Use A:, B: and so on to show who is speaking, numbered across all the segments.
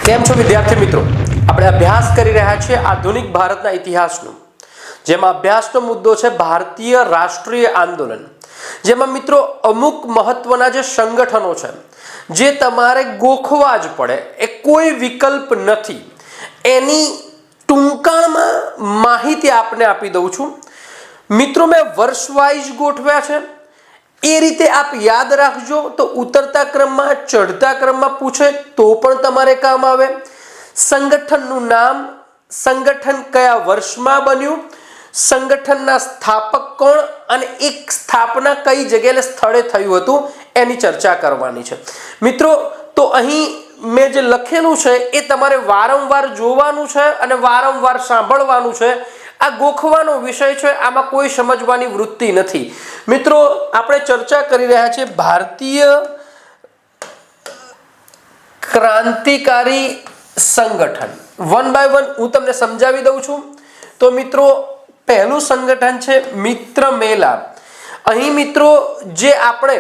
A: કેમ છો વિદ્યાર્થી મિત્રો? આપણે અભ્યાસ કરી રહ્યા છીએ આધુનિક ભારતના ઇતિહાસનો, જેમાં અભ્યાસનો મુદ્દો છે ભારતીય રાષ્ટ્રીય આંદોલન, જેમાં મિત્રો અમુક મહત્વના જે સંગઠનો છે જે તમારે ગોખવા જ પડે, એ કોઈ વિકલ્પ નથી, એની ટૂંકાણમાં માહિતી આપને આપી દઉં છું. મિત્રો મેં વર્ષ વાઇઝ ગોઠવ્યા છે, એ રીતે આપ યાદ રાખજો તો ઉતરતા ક્રમમાં ચઢતા ક્રમમાં પૂછે તો પણ તમારે કામ આવે. સંગઠનનું નામ, સંગઠન કયા વર્ષમાં બન્યું, સંગઠનના સ્થાપક કોણ અને એક સ્થાપના કઈ જગ્યાએ સ્થળે થયું હતું, એની ચર્ચા કરવાની છે. મિત્રો તો અહીં મેં જે લખેલું છે એ તમારે વારંવાર જોવાનું છે અને વારંવાર સાંભળવાનું છે. આ ગોખવાનો વિષય છે, આમાં કોઈ સમજવાની વૃત્તિ નથી. મિત્રો આપણે ચર્ચા કરી રહ્યા છીએ ભારતીય ક્રાંતિકારી સંગઠન. વન બાય વન હું તમને સમજાવી દઉં છું. તો મિત્રો પહેલું સંગઠન છે મિત્ર મેલા. અહીં મિત્રો જે આપણે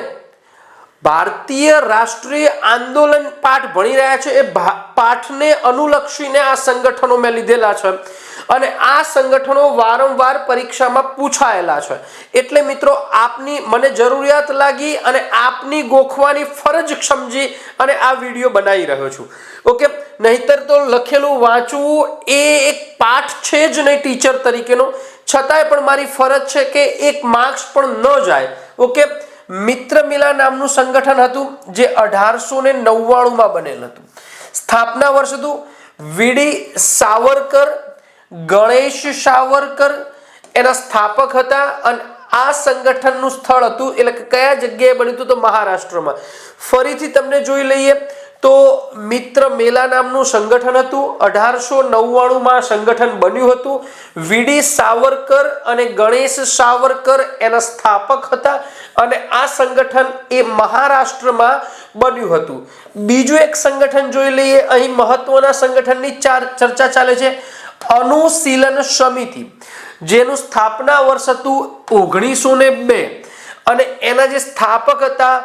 A: ભારતીય રાષ્ટ્રીય આંદોલન પાઠ ભણી રહ્યા છે, એ પાઠને અનુલક્ષીને આ સંગઠનો મેં લીધેલા છે અને આ સંગઠનો વારંવાર પરીક્ષામાં પૂછાયેલા છે. એટલે મિત્રો આપની મને જરૂરિયાત લાગી અને આપની ગોખવાની ફરજ સમજી અને આ વિડીયો બનાવી રહ્યો છું. ઓકે, નહીતર તો લખેલું વાંચવું એ એક પાઠ છે જ નહીં ટીચર તરીકેનો, છતાંય પણ મારી ફરજ છે કે એક માર્ક્સ પણ ન જાય. ઓકે, મિત્ર મેલા નામનું સંગઠન હતું જે 1899માં બનેલ હતું. સ્થાપના વર્ષ હતું વીડી સાવરકર, ગણેશ સાવરકર એના સ્થાપક હતા અને આ સંગઠનનું સ્થળ હતું, એટલે કે કયા જગ્યાએ બન્યું હતું તો મહારાષ્ટ્રમાં. ફરીથી તમને જોઈ લઈએ તો મિત્ર મેલા નામનું સંગઠન હતું. 1899માં સંગઠન બન્યું હતું. વીડી સાવરકર અને ગણેશ સાવરકર એના સ્થાપક હતા અને આ સંગઠન એ મહારાષ્ટ્રમાં બન્યું હતું. બીજું એક સંગઠન જોઈ લઈએ. અહીં મહત્વના સંગઠનની ચર્ચા ચાલે છે, અનુશીલન સમિતિ, જેનું સ્થાપના વર્ષ હતું 1902 અને એના જે સ્થાપક હતા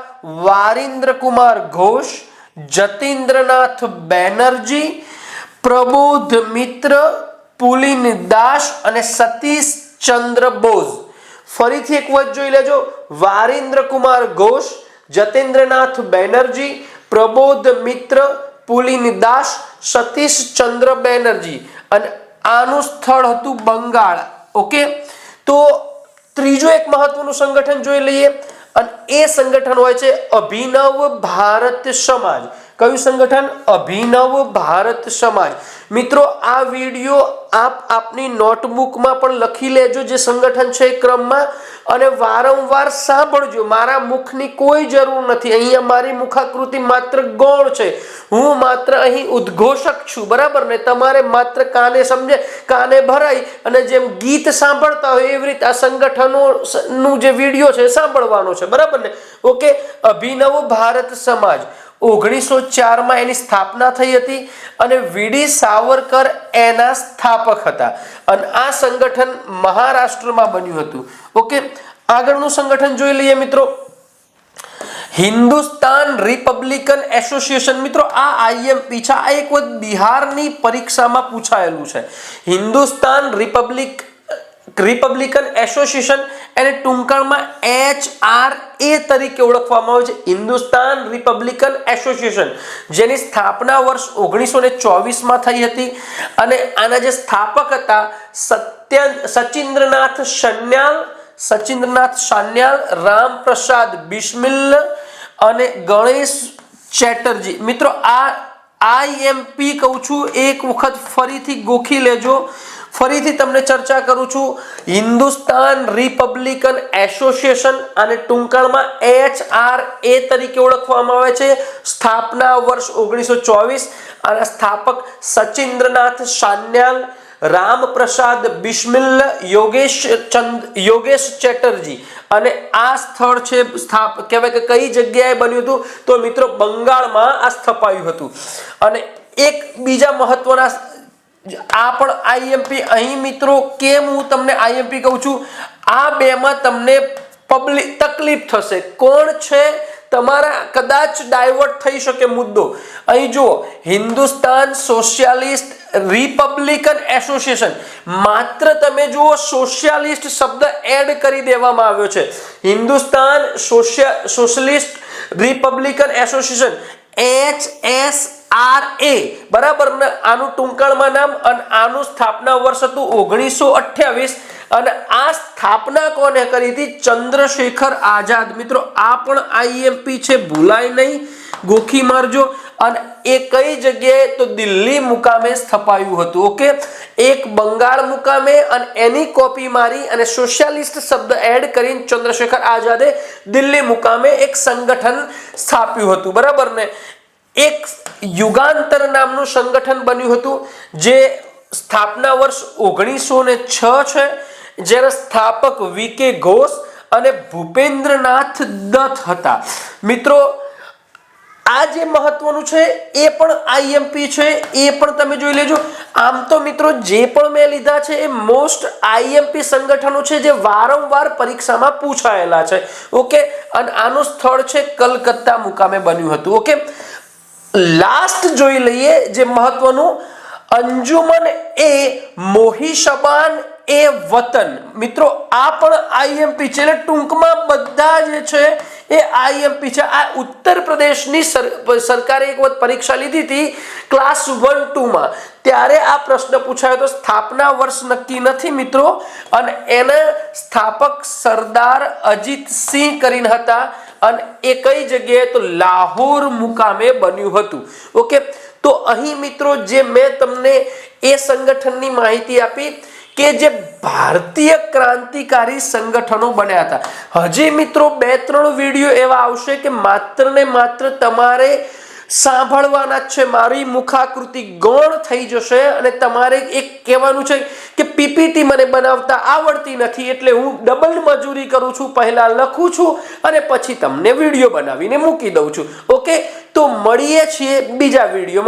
A: વારિન્દ્ર કુમાર ઘોષ, જતીન્દ્રનાથ બેનર્જી, પ્રબોધ મિત્ર, પુલિન દાસ અને સતીશ ચંદ્ર બોઝ. ફરીથી એક વખત જોઈ લેજો, વારિન્દ્ર કુમાર ઘોષ, જતીન્દ્રનાથ બેનર્જી, પ્રબોધ મિત્ર, પુલિન દાસ, સતીશ ચંદ્ર બેનર્જી અને આનું સ્થળ હતું બંગાળ. ઓકે, તો ત્રીજું એક મહત્વનું સંગઠન જોઈ લઈએ અને એ સંગઠન હોય છે અભિનવ ભારત સમાજ. કયું સંગઠન? અભિનવ ભારત સમાજ. મિત્રો આ વિડીયો આપની નોટબુકમાં પણ લખી લેજો, જે સંગઠન છે એ ક્રમમાં, અને વારંવાર સાંભળજો. મારા મુખની કોઈ જરૂર નથી, અહીંયા મારી મુખાકૃતિ માત્ર ગૌણ છે, હું માત્ર અહીં ઉદ્ઘોષક છું, બરાબર ને? તમારે માત્ર કાને સમજે, કાને ભરાઈ અને જેમ ગીત સાંભળતા હોય એવી રીતે આ સંગઠનોનું જે વિડીયો છે સાંભળવાનો છે, બરાબર ને? ઓકે, અભિનવ ભારત સમાજ 1904માં એની સ્થાપના થઈ હતી અને વીડી સાવરકર એના સ્થાપક હતા અને આ સંગઠન મહારાષ્ટ્રમાં બન્યું હતું. ઓકે, આગળનું સંગઠન જોઈ લઈએ મિત્રો, હિન્દુસ્તાન રિપબ્લિકન એસોસિએશન. મિત્રો આ આઈએમપી છે, આ એક વખત બિહારની પરીક્ષામાં પૂછાયેલું છે. હિન્દુસ્તાન રિપબ્લિકન એસોસિએશન, એને ટૂંકાણમાં HRA તરીકે ઓળખવામાં આવે છે. હિન્દુસ્તાન રિપબ્લિકન એસોસિએશન, જેની સ્થાપના વર્ષ 1924માં થઈ હતી અને આના જે સ્થાપક હતા સચિન્દ્રનાથ સાન્યાલ, રામપ્રસાદ બિસ્મિલ અને ગણેશ ચેટર્જી. મિત્રો આ આઈએમપી કહું છું, એક વખત ફરીથી ગોખી લેજો. ફરીથી તમને ચર્ચા કરું છું, હિન્દુસ્તાન રિપબ્લિકન એસોસિએશન અને ટૂંકાણમાં HRA તરીકે ઓળખવામાં આવે છે. સ્થાપના વર્ષ 1924 અને સ્થાપક સચિન્દ્રનાથ સાન્યાલ, રામપ્રસાદ બિસ્મિલ, યોગેશ ચેટર્જી અને આ સ્થળ છે કહેવાય કે કઈ જગ્યાએ બન્યું હતું તો મિત્રો બંગાળમાં આ સ્થપાયું હતું. અને એક બીજા મહત્વના આ પણ આઈએમપી. અહીં મિત્રો કેમ હું તમને આઈએમપી કહું છું, આ બેમાં તમને તકલીફ થશે. કોણ છે તમારા કદાચ ડાયવર્ટ થઈ શકે મુદ્દો. અહીં જુઓ, હિન્દુસ્તાન સોશિયાલિસ્ટ રિપબ્લિકન એસોસિએશન, માત્ર તમે જુઓ સોશિયાલિસ્ટ શબ્દ એડ કરી દેવામાં આવ્યો છે. Hindustan socialist Republican association HSRA, બરાબર ને, આનું ટૂંકાણમાં નામ, અને આનું સ્થાપના વર્ષ હતું 1928, અને આ સ્થાપના કોને કરી હતી? ચંદ્રશેખર આઝાદ. મિત્રો આ પણ આઈએમપી છે, ભૂલાય નહીં, ગોખી મારજો. અને એ કઈ જગ્યાએ? તો દિલ્હી મુકામે સ્થપાયું હતું. ઓકે, એક બંગાળ મુકામે, અને એની કોપી મારી અને સોશિયાલિસ્ટ શબ્દ એડ કરીને ચંદ્રશેખર આઝાદે દિલ્હી મુકામે એક સંગઠન સ્થાપ્યું હતું, બરાબર ને. એક યુગાંતર નામનું સંગઠન બન્યું હતું, જે સ્થાપના વર્ષ 1906 છે, જેના સ્થાપક VK ઘોષ અને ભૂપેન્દ્રનાથ દત્ત હતા. મિત્રો આ જે મહત્વનું છે એ પણ આઈએમપી છે, એ પણ તમે જોઈ લેજો. આમ તો મિત્રો જે પણ મેં લીધા છે એ મોસ્ટ આઈએમપી સંગઠનો છે, જે વારંવાર પરીક્ષામાં પૂછાયેલા છે. ઓકે, અને આનું સ્થળ છે કલકત્તા મુકામે બન્યું હતું. ઓકે, લાસ્ટ જોઈ લઈએ જે મહત્વનું, અંજુમન એ મોહિશબાન એ વતન. મિત્રો આ પણ આઈએમપી છે, એટલે ટૂંકમાં બધા જે છે એ આઈએમપી છે. આ ઉત્તર પ્રદેશની સરકારે એક વખત પરીક્ષા લીધી હતી ક્લાસ 1-2 માં, ત્યારે આ પ્રશ્ન પૂછાયો હતો. સ્થાપના વર્ષ નક્કી નથી મિત્રો, અને એના સ્થાપક સરદાર અજીતસિંહ કરીને હતા, અને એ કઈ જગ્યાએ? તો લાહોર મુકામે બન્યું હતું. ઓકે, તો અહીં મિત્રો જે મેં તમને એ સંગઠનની માહિતી આપી કે જે ભારતીય ક્રાંતિકારી સંગઠનો બન્યા હતા. હજી મિત્રો 2-3 વિડીયો એવા આવશે કે માત્ર ને માત્ર તમારે સાંભળવાના જ છે. મારી મુખાકૃતિ ગૌણ થઈ જશે, અને તમારે એક કહેવાનું છે કે પીપીટી મને બનાવતા આવડતી નથી, એટલે હું ડબલ મજૂરી કરું છું. પહેલા લખું છું અને પછી તમને વિડીયો બનાવીને મૂકી દઉં છું. ઓકે, તો મળીએ છીએ બીજા વિડીયોમાં.